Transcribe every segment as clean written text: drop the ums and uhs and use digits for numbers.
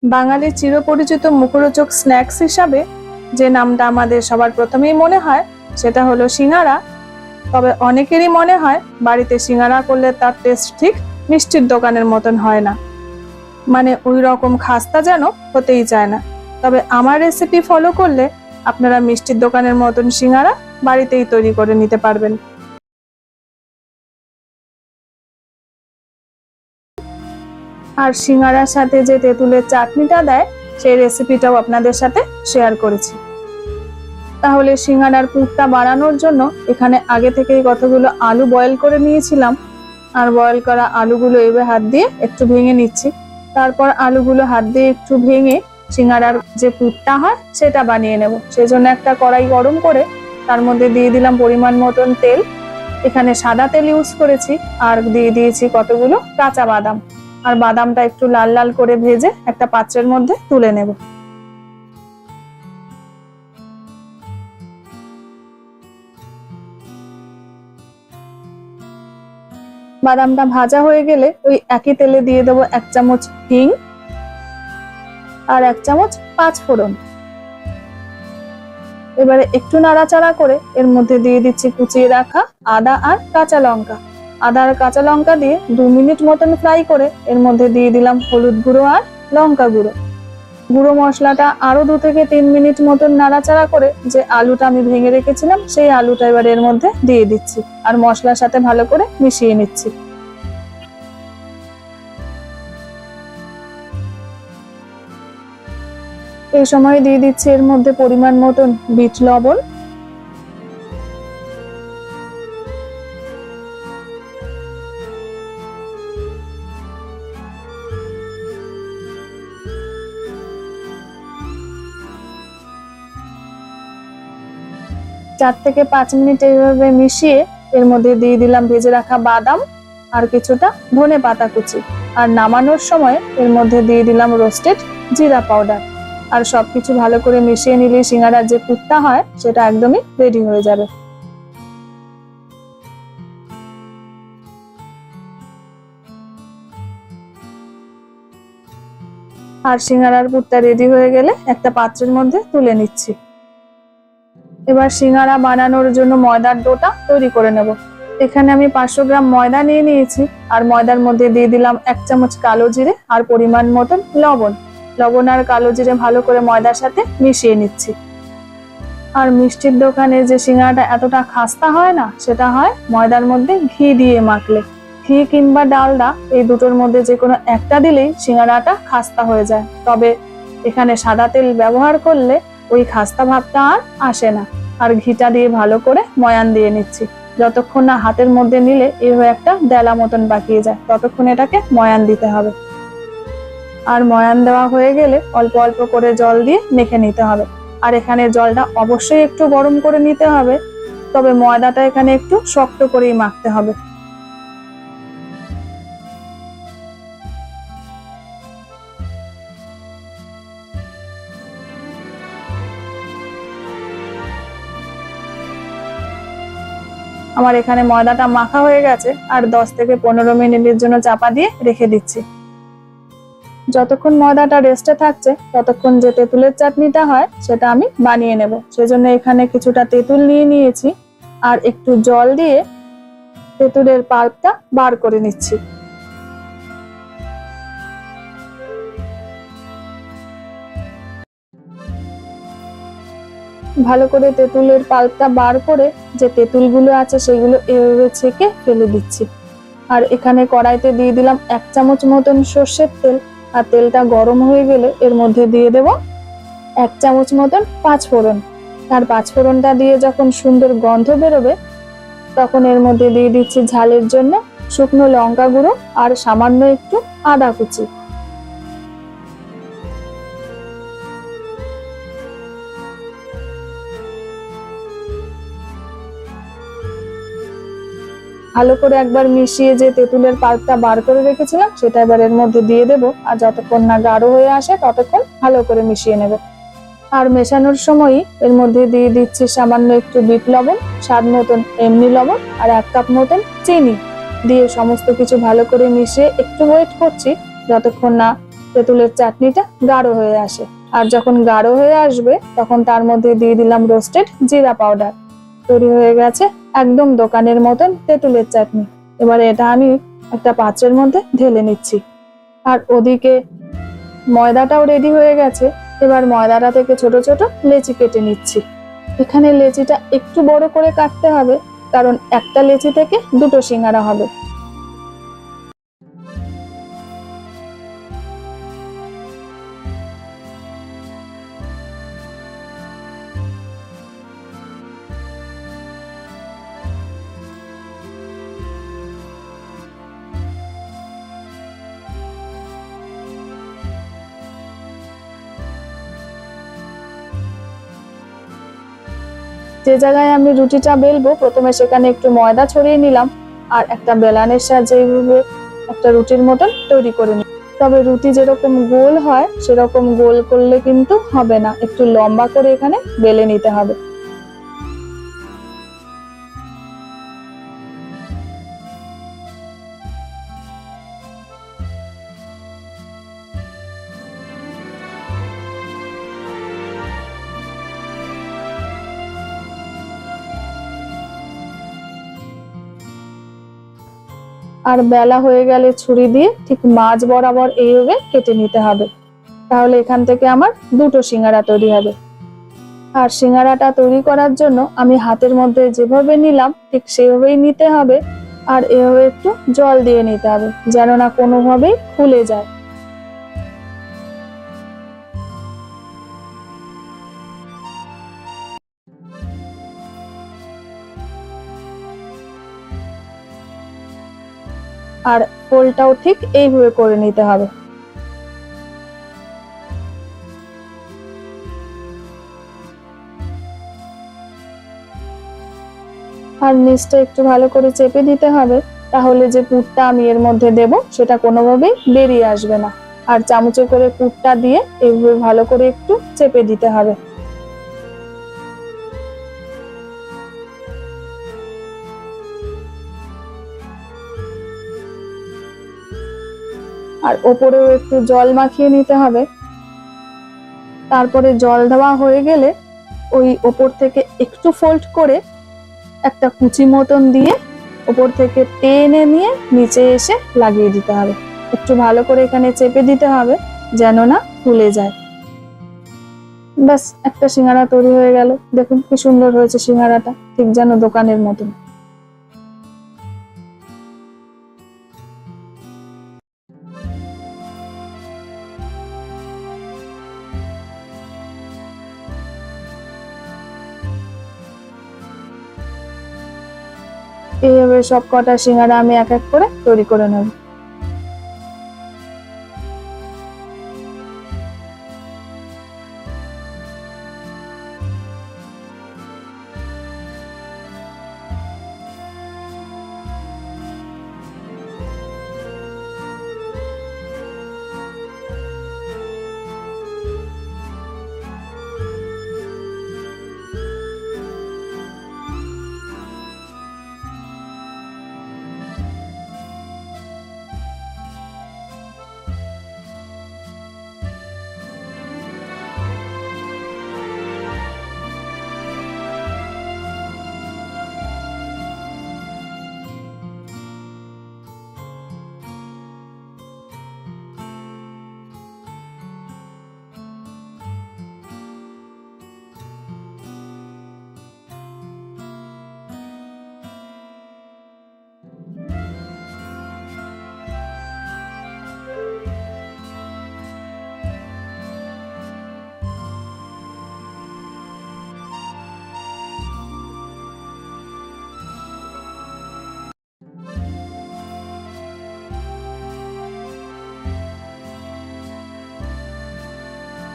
বাঙালির চিরপরিচিত মুখরোচক স্ন্যাক্স হিসাবে যে নামটা আমাদের সবার প্রথমেই মনে হয় সেটা হলো সিঙ্গারা। তবে অনেকেরই মনে হয় বাড়িতে সিঙ্গারা করলে তার টেস্ট ঠিক মিষ্টির দোকানের মতন হয় না, মানে ওই রকম খাস্তা যেন হতেই চায় না। তবে আমার রেসিপি ফলো করলে আপনারা মিষ্টির দোকানের মতন সিঙ্গারা বাড়িতেই তৈরি করে নিতে পারবেন। আর সিঙ্গারার সাথে যে তেঁতুলের চাটনিটা দেয় সেই রেসিপিটাও আপনাদের সাথে শেয়ার করেছি। তাহলে সিঙ্গারার পুরটা বানানোর জন্য এখানে আগে থেকেই কতগুলো আলু বয়েল করে নিয়েছিলাম। আর বয়েল করা আলুগুলো এবার হাত দিয়ে একটু ভেঙে নিচ্ছি। তারপর আলুগুলো হাত দিয়ে একটু ভেঙে সিঙ্গারার যে পুরটা হয় সেটা বানিয়ে নেব। সেজন্য একটা কড়াই গরম করে তার মধ্যে দিয়ে দিলাম পরিমাণ মতন তেল। এখানে সাদা তেল ইউজ করেছি। আর দিয়ে দিয়েছি কতগুলো কাঁচা বাদাম। আর বাদামটা একটু লাল লাল করে ভেজে একটা পাত্রের মধ্যে তুলে নেব। বাদামটা ভাজা হয়ে গেলে ওই একই তেলে দিয়ে দেবো 1 চামচ হিং আর 1 চামচ 5 ফোড়ন। এবারে একটু নাড়াচাড়া করে এর মধ্যে দিয়ে দিচ্ছি কুচিয়ে রাখা আদা আর কাঁচা লঙ্কা। আদা আর কাঁচা লঙ্কা দিয়ে 2 মিনিট মতন ফ্রাই করে এর মধ্যে দিয়ে দিলাম হলুদ গুঁড়ো আর লঙ্কা গুঁড়ো। গুঁড়ো মশলাটা আরো 2 থেকে 3 মিনিট মতন নাড়াচাড়া করে যে আলুটা আমি ভেঙে রেখেছিলাম সেই আলুটা এবার এর মধ্যে দিয়ে দিচ্ছি আর মশলার সাথে ভালো করে মিশিয়ে নিচ্ছি। এই সময় দিয়ে দিচ্ছি এর মধ্যে পরিমাণ মতন বিট লবণ, চার থেকে 5 মিনিট এইভাবে মিশিয়ে এর মধ্যে দিয়ে দিলাম ভেজে রাখা বাদাম আর কিছুটা ধনে পাতা কুচি। আর নামানোর সময় এর মধ্যে দিয়ে দিলাম রোস্টেড জিরা পাউডার। আর সবকিছু ভালো করে মিশিয়ে নিলে সিঙ্গারার যে পুরটা হয় সেটা একদমই রেডি হয়ে যাবে। আর সিঙ্গারার পুরটা রেডি হয়ে গেলে একটা পাত্রের মধ্যে তুলে নিচ্ছি। এবার সিঙ্গারা বানানোর জন্য ময়দার ডোটা তৈরি করে নেব। এখানে আমি 500 গ্রাম ময়দা নিয়ে নিয়েছি। আর ময়দার মধ্যে দিয়ে দিলাম 1 চামচ কালো জিরে আর পরিমাণ মতন লবণ। লবণ আর কালো জিরে ভালো করে ময়দার সাথে মিশিয়ে নিচ্ছি। আর মিষ্টির দোকানে যে সিঙ্গারাটা এতটা খাস্তা হয় না, সেটা হয় ময়দার মধ্যে ঘি দিয়ে মাখলে। ঘি কিংবা ডালডা এই দুটোর মধ্যে যে কোনো একটা দিলেই সিঙ্গারাটা খাস্তা হয়ে যায়। তবে এখানে সাদা তেল ব্যবহার করলে ওই খাস্তা ভাবটা আর আসে না। আর ঘিটা দিয়ে ভালো করে ময়ান দিয়ে নিচ্ছি। যতক্ষণ না হাতের মধ্যে নিলে এভাবে একটা ডেলা মতন বাকিয়ে যায় ততক্ষণ এটাকে ময়ান দিতে হবে। আর ময়ান দেওয়া হয়ে গেলে অল্প অল্প করে জল দিয়ে মেখে নিতে হবে। আর এখানে জলটা অবশ্যই একটু গরম করে নিতে হবে। তবে ময়দাটা এখানে একটু শক্ত করেই মাখতে হবে। আমার এখানে ময়দাটা মাখা হয়ে গেছে। আর 10 থেকে 15 মিনিটের জন্য চাপা দিয়ে রেখে দিচ্ছি। যতক্ষণ ময়দাটা রেস্টে থাকছে ততক্ষণ যে তেঁতুলের চাটনিটা হয় সেটা আমি বানিয়ে নেব। সেজন্য এখানে কিছুটা তেঁতুল নিয়ে নিয়েছি আর একটু জল দিয়ে তেঁতুলের পাল্পটা বার করে নিচ্ছি। ভালো করে তেঁতুলের পাল্পটা বার করে যে তেঁতুলগুলো আছে সেগুলো এভাবে ছেঁকে ফেলে দিচ্ছি। আর এখানে কড়াইতে দিয়ে দিলাম 1 চামচ মতন সর্ষের তেল। আর তেলটা গরম হয়ে গেলে এর মধ্যে দিয়ে দেব 1 চামচ মতন 5 ফোড়ন। আর 5 ফোড়নটা দিয়ে যখন সুন্দর গন্ধ বেরোবে তখন এর মধ্যে দিয়ে দিচ্ছি ঝালের জন্য শুকনো লঙ্কা গুঁড়ো আর সামান্য একটু আদা কুচি। ভালো করে একবার মিশিয়ে যে তেঁতুলের পাল্পটা বার করে রেখেছিলাম সেটা এবার এর মধ্যে দিয়ে দেব। আর যতক্ষণ না গাঢ় হয়ে আসে ততক্ষণ ভালো করে মিশিয়ে নেব। আর মেশানোর সময়ই এর মধ্যে দিয়ে দিচ্ছি সামান্য একটু বিট লবণ, স্বাদ মতন এমনি লবণ আর 1 কাপ মতন চিনি দিয়ে সমস্ত কিছু ভালো করে মিশিয়ে একটু ওয়েট করছি যতক্ষণ না তেঁতুলের চাটনিটা গাঢ় হয়ে আসে। আর যখন গাঢ় হয়ে আসবে তখন তার মধ্যে দিয়ে দিলাম রোস্টেড জিরা পাউডার। তৈরি হয়ে গেছে একদম দোকানের মতন তেঁতুলের চাটনি। এবারে এটা আমি একটা পাত্রের মধ্যে ঢেলে নিচ্ছি। আর ওদিকে ময়দাটাও রেডি হয়ে গেছে। এবার ময়দাটা থেকে ছোট ছোট লেচি কেটে নিচ্ছি। এখানে লেচিটা একটু বড় করে কাটতে হবে, কারণ একটা লেচি থেকে দুটো সিঙ্গারা হবে। যে জায়গায় আমি রুটিটা বেলবো প্রথমে সেখানে একটু ময়দা ছড়িয়ে নিলাম, আর একটা বেলানের সাহায্যে এইভাবে একটা রুটির মতন তৈরি করে নিই। তবে রুটি যেরকম গোল হয় সেরকম গোল করলে কিন্তু হবে না, একটু লম্বা করে এখানে বেলে নিতে হবে। আর বেলা হয়ে গেলে ছুরি দিয়ে ঠিক মাঝ বরাবর এইভাবে কেটে নিতে হবে, তাহলে এখান থেকে আমার দুটো সিঙ্গারা তৈরি হবে। আর সিঙ্গারাটা তৈরি করার জন্য আমি হাতের মধ্যে যেভাবে নিলাম ঠিক সেভাবেই নিতে হবে। আর এভাবে একটু জল দিয়ে নিতে হবে যেন না কোনোভাবেই খুলে যায়। আর ফোল্ডটাও ঠিক এইভাবে করে নিতে হবে। আর নিচটা একটু ভালো করে চেপে দিতে হবে, তাহলে যে পুরটা আমি এর মধ্যে দেব সেটা কোনোভাবেই বেরিয়ে আসবে না। আর চামচে করে পুরটা দিয়ে এইভাবে ভালো করে একটু চেপে দিতে হবে। আর ওপরেও একটু জল মাখিয়ে নিতে হবে। তারপরে জল দেওয়া হয়ে গেলে ওই ওপর থেকে একটু ফোল্ড করে একটা কুচি মতন দিয়ে ওপর থেকে টেনে নিয়ে নিচে এসে লাগিয়ে দিতে হবে। একটু ভালো করে এখানে চেপে দিতে হবে যেন না খুলে যায়। ব্যাস, একটা সিঙ্গারা তৈরি হয়ে গেল। দেখুন কি সুন্দর হয়েছে সিঙ্গারাটা, ঠিক যেন দোকানের মতন। এইভাবে সব কটা সিঙ্গারা আমি এক এক করে তৈরি করে নেব।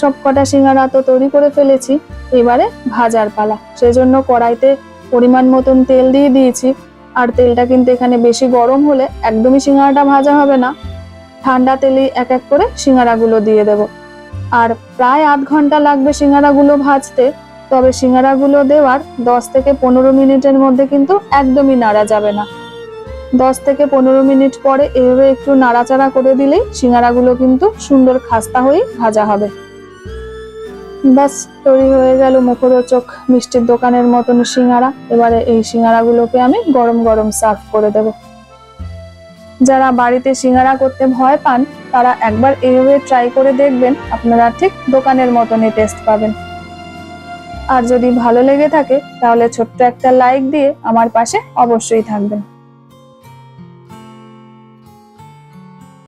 সব কটা সিঙ্গারা তো তৈরি করে ফেলেছি, এবারে ভাজার পালা। সেজন্য কড়াইতে পরিমাণ মতন তেল দিয়ে দিয়েছি। আর তেলটা কিন্তু এখানে বেশি গরম হলে একদমই সিঙ্গারাটা ভাজা হবে না। ঠান্ডা তেলেই এক এক করে সিঙ্গারাগুলো দিয়ে দেব। আর প্রায় আধ ঘন্টা লাগবে সিঙ্গারাগুলো ভাজতে। তবে সিঙ্গারাগুলো দেওয়ার 10 থেকে 15 মিনিটের মধ্যে কিন্তু একদমই নাড়া যাবে না। 10 থেকে 15 মিনিট পরে এভাবে একটু নাড়াচাড়া করে দিলেই সিঙ্গারাগুলো কিন্তু সুন্দর খাস্তা হয়ে ভাজা হবে। বাস তৈরি হয়ে গেল মুখরোচক মিষ্টির দোকানের মতন সিঙ্গারা। এবারে এই সিঙ্গারাগুলোকে আমি গরম গরম সার্ভ করে দেব। যারা বাড়িতে সিঙ্গারা করতে ভয় পান তারা একবার এইভাবে ট্রাই করে দেখবেন, আপনারা ঠিক দোকানের মতনই টেস্ট পাবেন। আর যদি ভালো লেগে থাকে তাহলে ছোট্ট একটা লাইক দিয়ে আমার পাশে অবশ্যই থাকবেন।